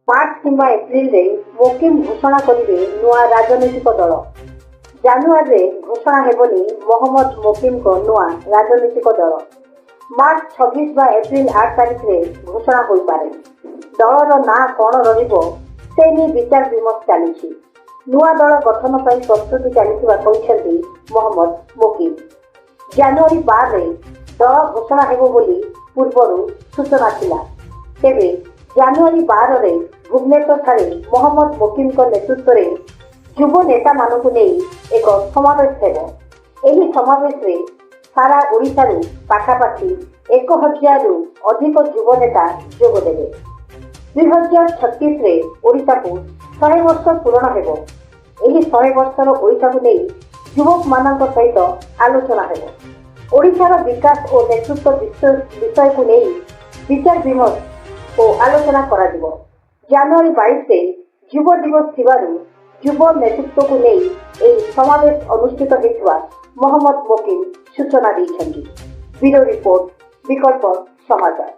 मार्च किंवा एप्रिल रे मोकिम घोषणा करिवे नुआ राजनीतिक दल। जानुआरी रे घोषणा हेबनी मोहम्मद मोकिम को नुआ राजनीतिक दल। मार्च 26 बा एप्रिल 8 तारिख रे घोषणा होई पारे। दलर ना कौन रहिबो से नि विचार विमर्श चली। नुआ दल गठन पर प्रस्तुति चलता कहते मोहम्मद मोकिम। जानुआरी 12 रे दल घोषणा हेबो बोली पूर्वर सूचना थिला। तेबे जानुआरी 12 रे भुवनेश्वर ठारे मोहम्मद मोकिम को नेतृत्व रे युव नेता मानकु नहीं एक समावेश हेबो। एही समावेश रे सारा ओडिशा रु पाखापाखी 1000 रु अधिक युव नेता जोग देबे। 2036 रे ओडिशा को 100 वर्ष पूर्ण हेबो। एही 100 वर्षर ओडिशा को नहीं युवक मानक सहित आलोचना हेबो। ओडिशार विकास और नेतृत्व विषय को नहीं विचार विमर्श और आलोचना करा दिबो। जानुआरी 22 से युव दिवस थिबारु युव नेतृत्व को नहीं एक समावेश अनुष्ठित हेतुआ मोहम्मद मोकिम सूचना दी। ब्यूरो रिपोर्ट विकल्प समाचार।